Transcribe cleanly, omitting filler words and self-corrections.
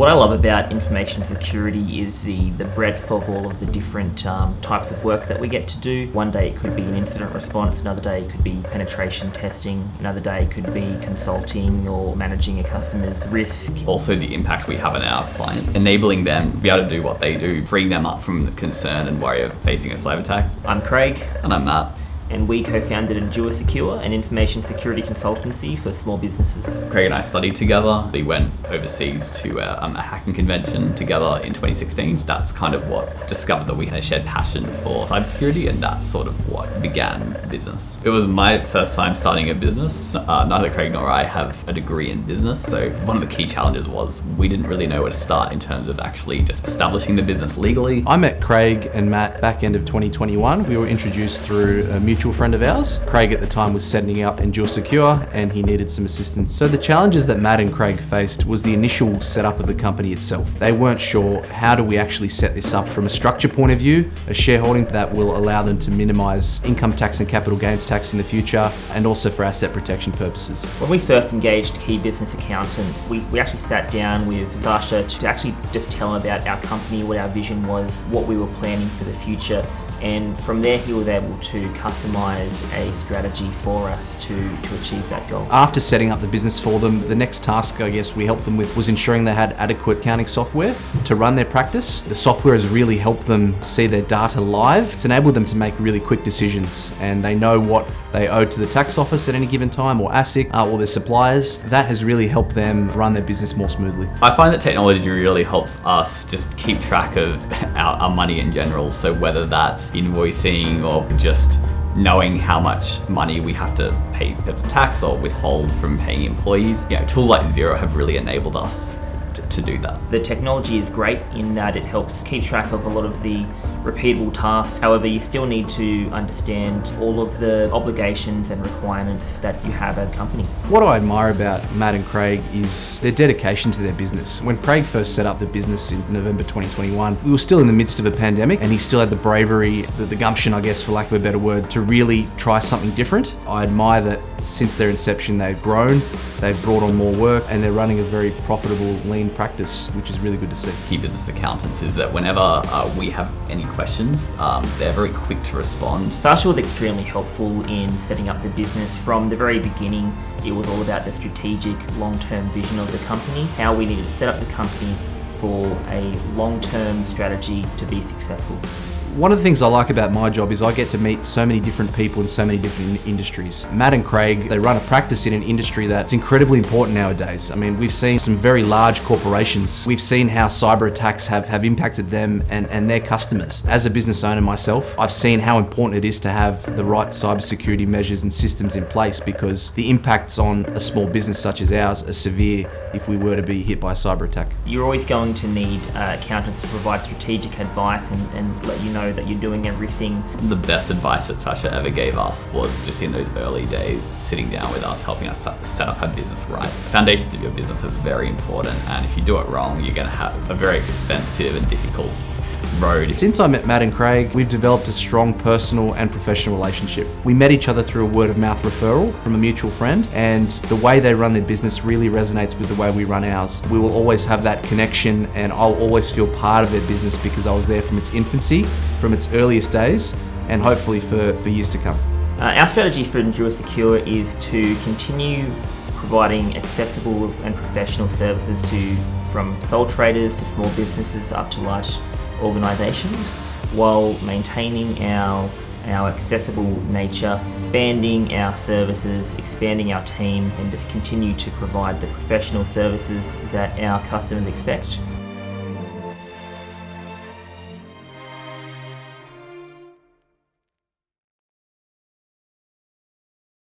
What I love about information security is the breadth of all of the different types of work that we get to do. One day it could be an incident response, another day it could be penetration testing, another day it could be consulting or managing a customer's risk. Also the impact we have on our client, enabling them to be able to do what they do, freeing them up from the concern and worry of facing a cyber attack. I'm Craig. And I'm Matt. And we co-founded Endure Secure, an information security consultancy for small businesses. Craig and I studied together. We went overseas to a hacking convention together in 2016. So that's kind of what discovered that we had a shared passion for cybersecurity, and that's sort of what began the business. It was my first time starting a business. Neither Craig nor I have a degree in business, so one of the key challenges was we didn't really know where to start in terms of actually just establishing the business legally. I met Craig and Matt back end of 2021. We were introduced through a mutual friend of ours. Craig at the time was setting up Endure Secure and he needed some assistance. So the challenges that Matt and Craig faced was the initial setup of the company itself. They weren't sure, how do we actually set this up from a structure point of view, a shareholding that will allow them to minimize income tax and capital gains tax in the future, and also for asset protection purposes. When we first engaged key business accountants, we actually sat down with Sasha to actually just tell him about our company, what our vision was, what we were planning for the future. And from there, he was able to customize a strategy for us to achieve that goal. After setting up the business for them, the next task I guess we helped them with was ensuring they had adequate accounting software to run their practice. The software has really helped them see their data live. It's enabled them to make really quick decisions, and they know what they owe to the tax office at any given time, or ASIC, or their suppliers. That has really helped them run their business more smoothly. I find that technology really helps us just keep track of our money in general. So whether that's invoicing or just knowing how much money we have to pay for tax or withhold from paying employees. Tools like Xero have really enabled us to do that. The technology is great in that it helps keep track of a lot of the repeatable tasks. However, you still need to understand all of the obligations and requirements that you have as a company. What I admire about Matt and Craig is their dedication to their business. When Craig first set up the business in November 2021, we were still in the midst of a pandemic, and he still had the bravery, the gumption, I guess, for lack of a better word, to really try something different. I admire that since their inception, they've grown, they've brought on more work, and they're running a very profitable, lean practice, which is really good to see. Key business accountants is that whenever we have any questions, they're very quick to respond. Sasha was extremely helpful in setting up the business. From the very beginning, it was all about the strategic, long-term vision of the company, how we needed to set up the company for a long-term strategy to be successful. One of the things I like about my job is I get to meet so many different people in so many different industries. Matt and Craig, they run a practice in an industry that's incredibly important nowadays. I mean, we've seen some very large corporations. We've seen how cyber attacks have impacted them and their customers. As a business owner myself, I've seen how important it is to have the right cybersecurity measures and systems in place, because the impacts on a small business such as ours are severe if we were to be hit by a cyber attack. You're always going to need accountants to provide strategic advice and let you know that you're doing everything. The best advice that Sasha ever gave us was just in those early days, sitting down with us, helping us set up our business right. The foundations of your business are very important, and if you do it wrong, you're going to have a very expensive and difficult road. Since I met Matt and Craig, we've developed a strong personal and professional relationship. We met each other through a word of mouth referral from a mutual friend, and the way they run their business really resonates with the way we run ours. We will always have that connection, and I'll always feel part of their business because I was there from its infancy, from its earliest days, and hopefully for years to come. Our strategy for Endure Secure is to continue providing accessible and professional services from sole traders to small businesses up to large organisations, while maintaining our accessible nature, expanding our services, expanding our team, and just continue to provide the professional services that our customers expect.